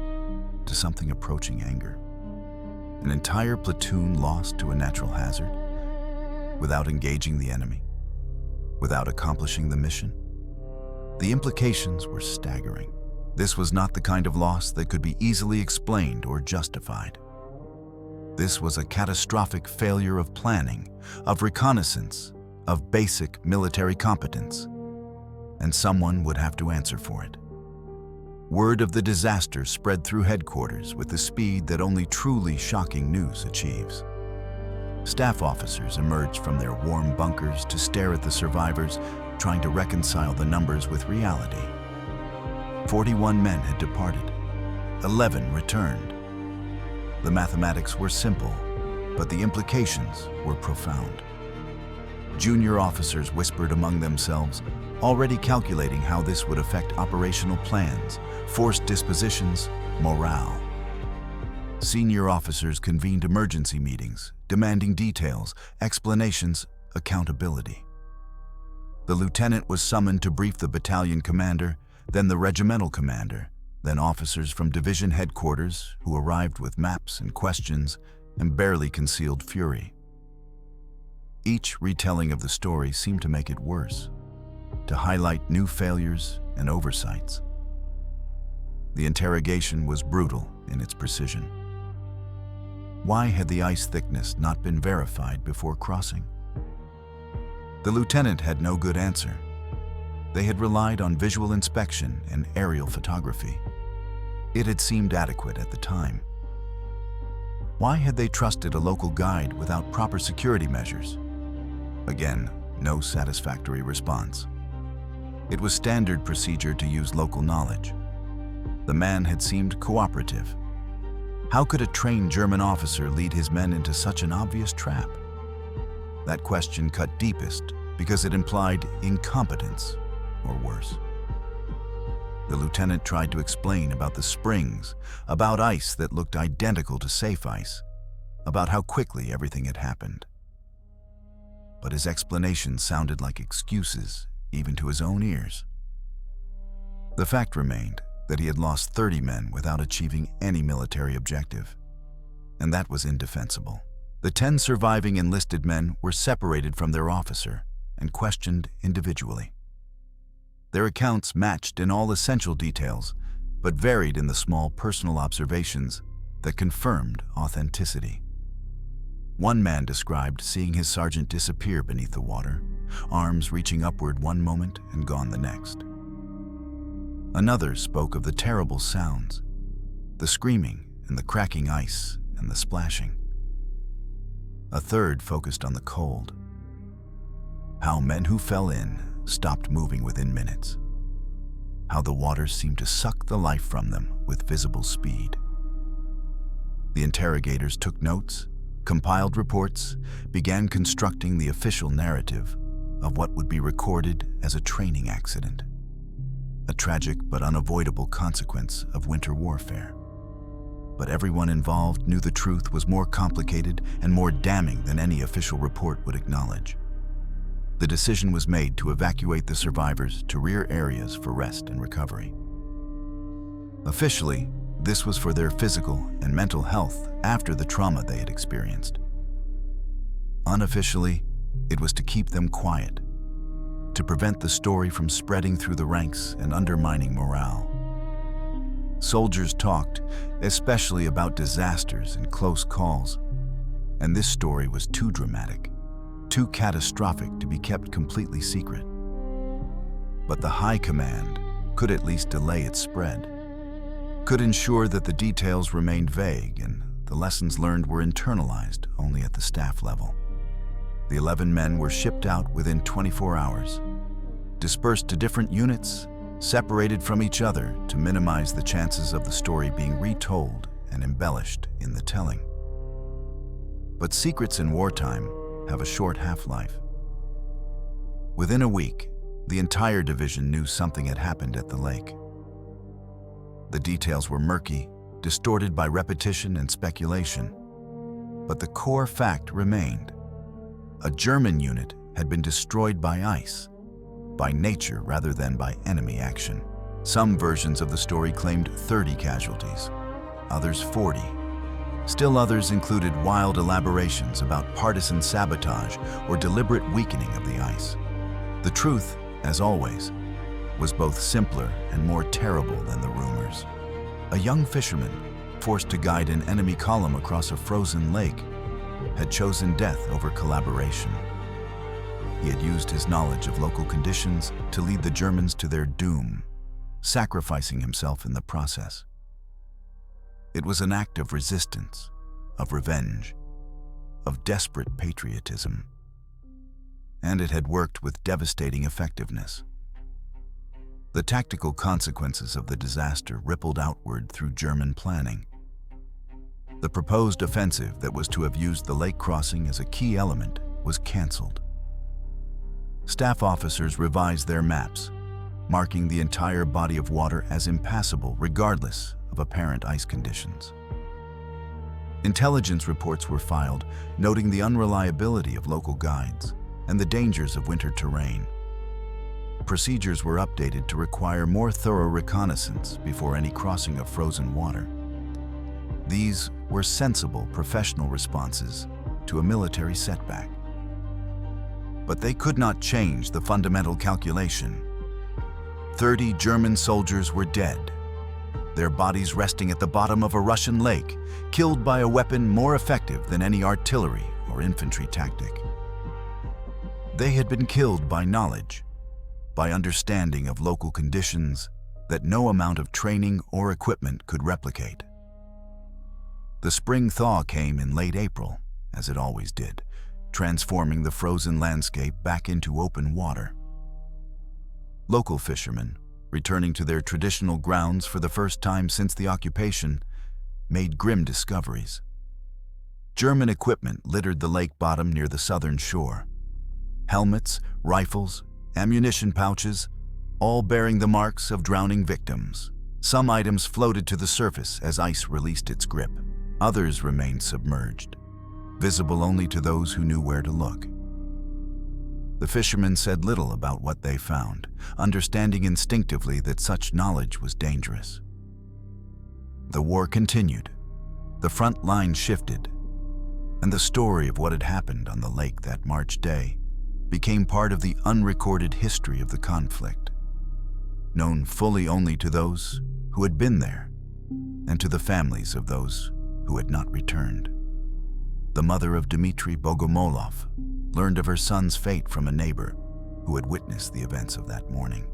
to something approaching anger. An entire platoon lost to a natural hazard, without engaging the enemy, without accomplishing the mission. The implications were staggering. This was not the kind of loss that could be easily explained or justified. This was a catastrophic failure of planning, of reconnaissance, of basic military competence, and someone would have to answer for it. Word of the disaster spread through headquarters with the speed that only truly shocking news achieves. Staff officers emerged from their warm bunkers to stare at the survivors, trying to reconcile the numbers with reality. 41 men had departed. 11 returned. The mathematics were simple, but the implications were profound. Junior officers whispered among themselves, already calculating how this would affect operational plans, forced dispositions, morale. Senior officers convened emergency meetings, demanding details, explanations, accountability. The lieutenant was summoned to brief the battalion commander, then the regimental commander, then officers from division headquarters who arrived with maps and questions and barely concealed fury. Each retelling of the story seemed to make it worse, to highlight new failures and oversights. The interrogation was brutal in its precision. Why had the ice thickness not been verified before crossing? The lieutenant had no good answer. They had relied on visual inspection and aerial photography. It had seemed adequate at the time. Why had they trusted a local guide without proper security measures? Again, no satisfactory response. It was standard procedure to use local knowledge. The man had seemed cooperative. How could a trained German officer lead his men into such an obvious trap? That question cut deepest because it implied incompetence, or worse. The lieutenant tried to explain about the springs, about ice that looked identical to safe ice, about how quickly everything had happened. But his explanations sounded like excuses, even to his own ears. The fact remained that he had lost 30 men without achieving any military objective, and that was indefensible. The 10 surviving enlisted men were separated from their officer and questioned individually. Their accounts matched in all essential details, but varied in the small personal observations that confirmed authenticity. One man described seeing his sergeant disappear beneath the water, arms reaching upward one moment and gone the next. Another spoke of the terrible sounds, the screaming and the cracking ice and the splashing. A third focused on the cold, how men who fell in stopped moving within minutes, how the water seemed to suck the life from them with visible speed. The interrogators took notes, compiled reports, began constructing the official narrative of what would be recorded as a training accident, a tragic but unavoidable consequence of winter warfare. But everyone involved knew the truth was more complicated and more damning than any official report would acknowledge. The decision was made to evacuate the survivors to rear areas for rest and recovery. Officially, this was for their physical and mental health after the trauma they had experienced. Unofficially, it was to keep them quiet, to prevent the story from spreading through the ranks and undermining morale. Soldiers talked, especially about disasters and close calls, and this story was too dramatic, too catastrophic to be kept completely secret. But the High Command could at least delay its spread, could ensure that the details remained vague and the lessons learned were internalized only at the staff level. The 11 men were shipped out within 24 hours, dispersed to different units, separated from each other to minimize the chances of the story being retold and embellished in the telling. But secrets in wartime have a short half-life. Within a week, the entire division knew something had happened at the lake. The details were murky, distorted by repetition and speculation, but the core fact remained. A German unit had been destroyed by ice, by nature rather than by enemy action. Some versions of the story claimed 30 casualties, others 40. Still others included wild elaborations about partisan sabotage or deliberate weakening of the ice. The truth, as always, was both simpler and more terrible than the rumors. A young fisherman, forced to guide an enemy column across a frozen lake, had chosen death over collaboration. He had used his knowledge of local conditions to lead the Germans to their doom, sacrificing himself in the process. It was an act of resistance, of revenge, of desperate patriotism. And it had worked with devastating effectiveness. The tactical consequences of the disaster rippled outward through German planning. The proposed offensive that was to have used the lake crossing as a key element was canceled. Staff officers revised their maps, marking the entire body of water as impassable regardless of apparent ice conditions. Intelligence reports were filed, noting the unreliability of local guides and the dangers of winter terrain. Procedures were updated to require more thorough reconnaissance before any crossing of frozen water. These were sensible professional responses to a military setback. But they could not change the fundamental calculation. 30 German soldiers were dead, their bodies resting at the bottom of a Russian lake, killed by a weapon more effective than any artillery or infantry tactic. They had been killed by knowledge, by understanding of local conditions that no amount of training or equipment could replicate. The spring thaw came in late April, as it always did, transforming the frozen landscape back into open water. Local fishermen, returning to their traditional grounds for the first time since the occupation, made grim discoveries. German equipment littered the lake bottom near the southern shore. Helmets, rifles, ammunition pouches, all bearing the marks of drowning victims. Some items floated to the surface as ice released its grip. Others remained submerged, visible only to those who knew where to look. The fishermen said little about what they found, understanding instinctively that such knowledge was dangerous. The war continued, the front line shifted, and the story of what had happened on the lake that March day became part of the unrecorded history of the conflict, known fully only to those who had been there and to the families of those who had not returned. The mother of Dmitry Bogomolov learned of her son's fate from a neighbor who had witnessed the events of that morning.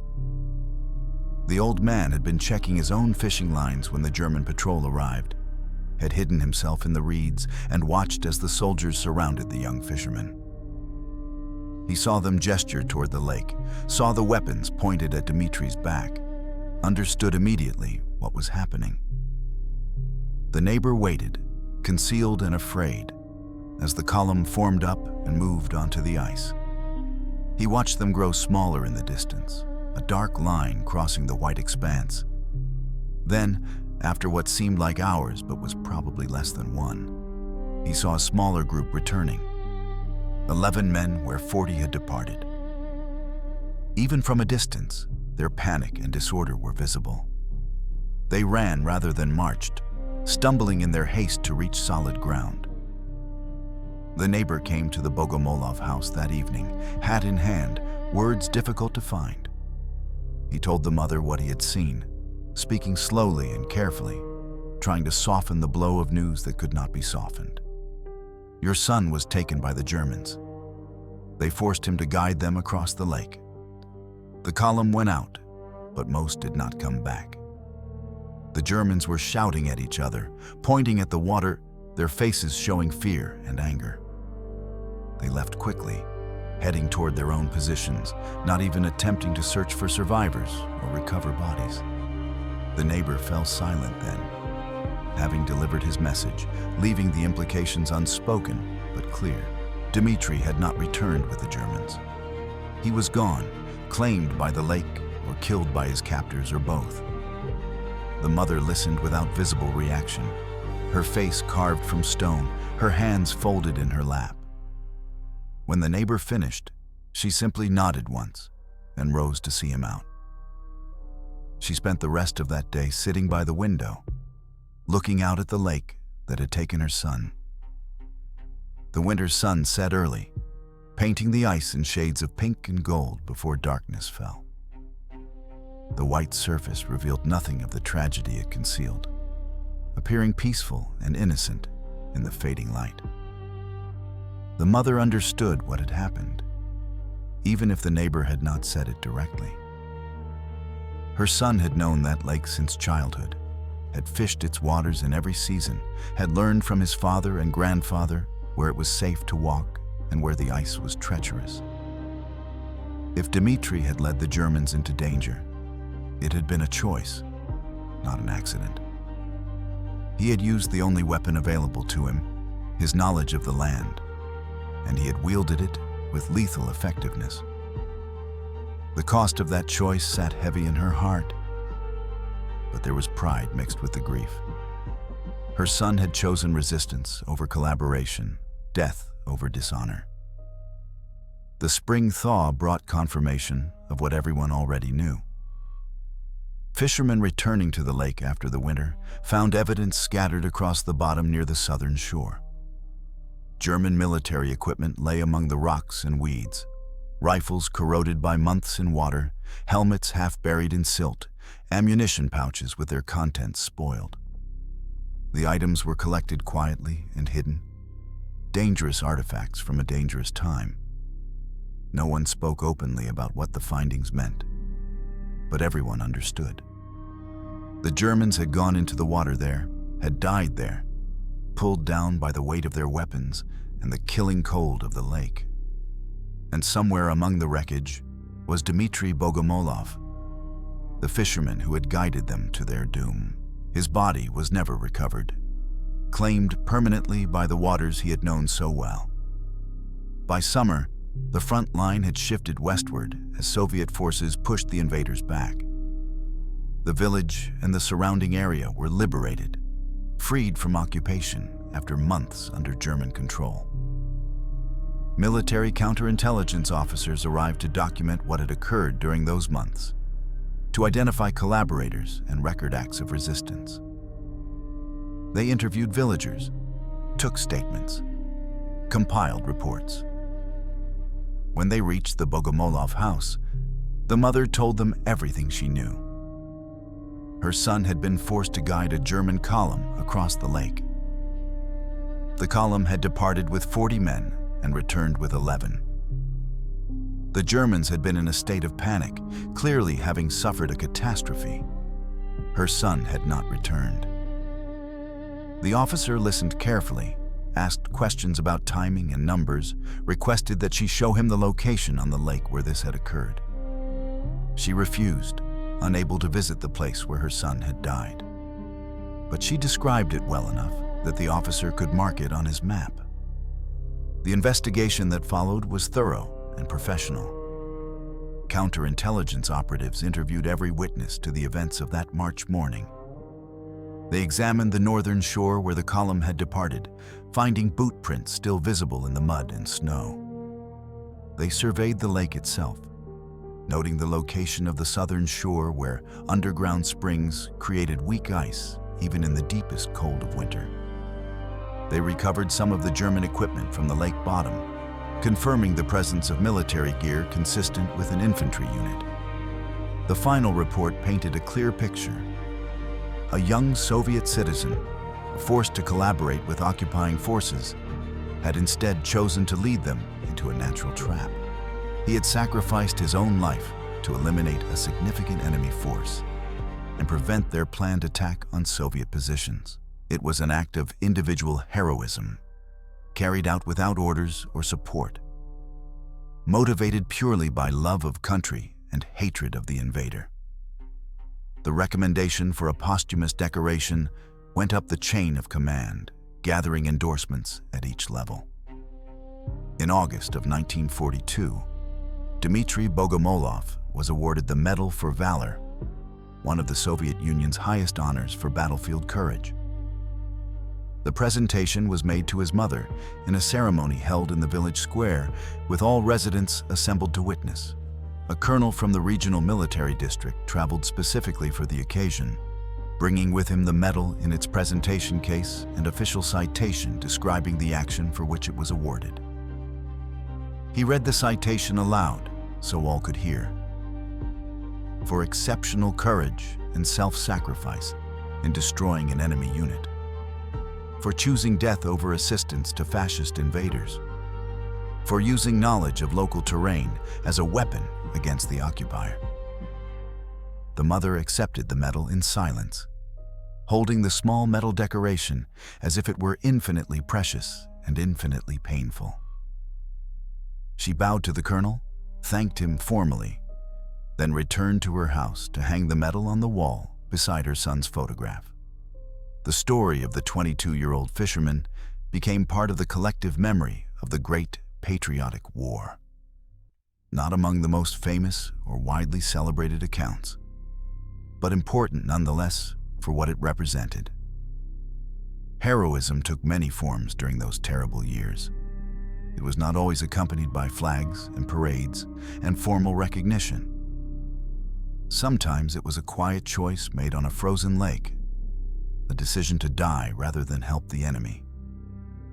The old man had been checking his own fishing lines when the German patrol arrived, had hidden himself in the reeds and watched as the soldiers surrounded the young fisherman. He saw them gesture toward the lake, saw the weapons pointed at Dmitry's back, understood immediately what was happening. The neighbor waited, concealed and afraid, as the column formed up and moved onto the ice. He watched them grow smaller in the distance, a dark line crossing the white expanse. Then, after what seemed like hours but was probably less than one, he saw a smaller group returning. 11 men where 40 had departed, Even from a distance, their panic and disorder were visible. They ran rather than marched, stumbling in their haste to reach solid ground. The neighbor came to the Bogomolov house that evening, hat in hand, words difficult to find. He told the mother what he had seen, speaking slowly and carefully, trying to soften the blow of news that could not be softened. Your son was taken by the Germans. They forced him to guide them across the lake. The column went out, but most did not come back. The Germans were shouting at each other, pointing at the water, their faces showing fear and anger. They left quickly, heading toward their own positions, not even attempting to search for survivors or recover bodies. The neighbor fell silent then, having delivered his message, leaving the implications unspoken but clear. Dmitri had not returned with the Germans. He was gone, claimed by the lake or killed by his captors or both. The mother listened without visible reaction, her face carved from stone, her hands folded in her lap. When the neighbor finished, she simply nodded once and rose to see him out. She spent the rest of that day sitting by the window, looking out at the lake that had taken her son. The winter sun set early, painting the ice in shades of pink and gold before darkness fell. The white surface revealed nothing of the tragedy it concealed, appearing peaceful and innocent in the fading light. The mother understood what had happened, even if the neighbor had not said it directly. Her son had known that lake since childhood, had fished its waters in every season, had learned from his father and grandfather where it was safe to walk and where the ice was treacherous. If Dmitri had led the Germans into danger, it had been a choice, not an accident. He had used the only weapon available to him, his knowledge of the land, and he had wielded it with lethal effectiveness. The cost of that choice sat heavy in her heart, but there was pride mixed with the grief. Her son had chosen resistance over collaboration, death over dishonor. The spring thaw brought confirmation of what everyone already knew. Fishermen returning to the lake after the winter found evidence scattered across the bottom near the southern shore. German military equipment lay among the rocks and weeds, rifles corroded by months in water, helmets half buried in silt, ammunition pouches with their contents spoiled. The items were collected quietly and hidden, dangerous artifacts from a dangerous time. No one spoke openly about what the findings meant, but everyone understood. The Germans had gone into the water there, had died there, pulled down by the weight of their weapons and the killing cold of the lake. And somewhere among the wreckage was Dmitri Bogomolov, the fisherman who had guided them to their doom. His body was never recovered, claimed permanently by the waters he had known so well. By summer, the front line had shifted westward as Soviet forces pushed the invaders back. The village and the surrounding area were liberated, freed from occupation after months under German control. Military counterintelligence officers arrived to document what had occurred during those months, to identify collaborators and record acts of resistance. They interviewed villagers, took statements, compiled reports. When they reached the Bogomolov house, the mother told them everything she knew. Her son had been forced to guide a German column across the lake. The column had departed with 40 men and returned with 11. The Germans had been in a state of panic, clearly having suffered a catastrophe. Her son had not returned. The officer listened carefully, asked questions about timing and numbers, requested that she show him the location on the lake where this had occurred. She refused, unable to visit the place where her son had died. But she described it well enough that the officer could mark it on his map. The investigation that followed was thorough and professional. Counterintelligence operatives interviewed every witness to the events of that March morning. They examined the northern shore where the column had departed, finding boot prints still visible in the mud and snow. They surveyed the lake itself, noting the location of the southern shore where underground springs created weak ice even in the deepest cold of winter. They recovered some of the German equipment from the lake bottom, confirming the presence of military gear consistent with an infantry unit. The final report painted a clear picture. A young Soviet citizen, forced to collaborate with occupying forces, had instead chosen to lead them into a natural trap. He had sacrificed his own life to eliminate a significant enemy force and prevent their planned attack on Soviet positions. It was an act of individual heroism, carried out without orders or support, motivated purely by love of country and hatred of the invader. The recommendation for a posthumous decoration went up the chain of command, gathering endorsements at each level. In August of 1942, Dmitry Bogomolov was awarded the Medal for Valor, one of the Soviet Union's highest honors for battlefield courage. The presentation was made to his mother in a ceremony held in the village square, with all residents assembled to witness. A colonel from the regional military district traveled specifically for the occasion, bringing with him the medal in its presentation case and official citation describing the action for which it was awarded. He read the citation aloud so all could hear. For exceptional courage and self-sacrifice in destroying an enemy unit. For choosing death over assistance to fascist invaders. For using knowledge of local terrain as a weapon against the occupier. The mother accepted the medal in silence, holding the small metal decoration as if it were infinitely precious and infinitely painful. She bowed to the colonel, thanked him formally, then returned to her house to hang the medal on the wall beside her son's photograph. The story of the 22-year-old fisherman became part of the collective memory of the Great Patriotic War. Not among the most famous or widely celebrated accounts, but important nonetheless for what it represented. Heroism took many forms during those terrible years. It was not always accompanied by flags and parades and formal recognition. Sometimes it was a quiet choice made on a frozen lake, a decision to die rather than help the enemy,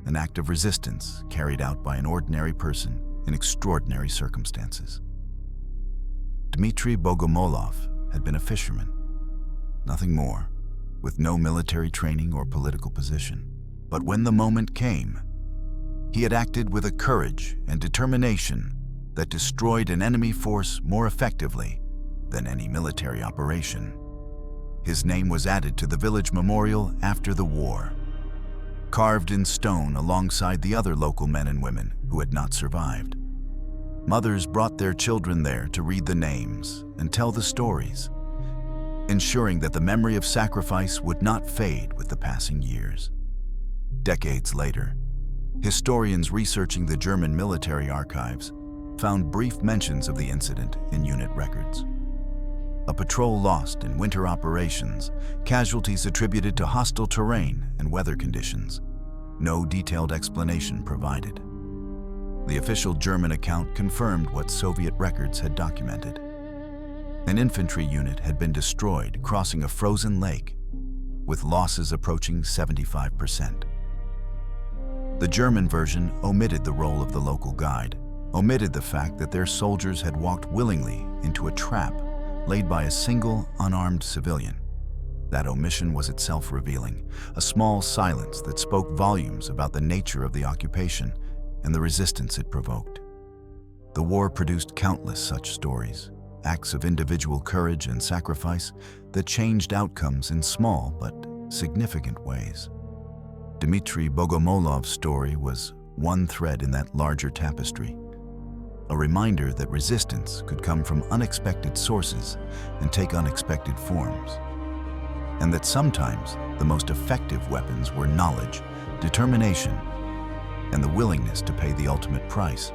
an act of resistance carried out by an ordinary person in extraordinary circumstances. Dmitry Bogomolov had been a fisherman, nothing more, with no military training or political position. But when the moment came, he had acted with a courage and determination that destroyed an enemy force more effectively than any military operation. His name was added to the village memorial after the war, carved in stone alongside the other local men and women who had not survived. Mothers brought their children there to read the names and tell the stories, ensuring that the memory of sacrifice would not fade with the passing years. Decades later, historians researching the German military archives found brief mentions of the incident in unit records. A patrol lost in winter operations, casualties attributed to hostile terrain and weather conditions. No detailed explanation provided. The official German account confirmed what Soviet records had documented. An infantry unit had been destroyed crossing a frozen lake, with losses approaching 75%. The German version omitted the role of the local guide, omitted the fact that their soldiers had walked willingly into a trap laid by a single unarmed civilian. That omission was itself revealing, a small silence that spoke volumes about the nature of the occupation and the resistance it provoked. The war produced countless such stories, acts of individual courage and sacrifice that changed outcomes in small but significant ways. Dmitry Bogomolov's story was one thread in that larger tapestry, a reminder that resistance could come from unexpected sources and take unexpected forms, and that sometimes the most effective weapons were knowledge, determination, and the willingness to pay the ultimate price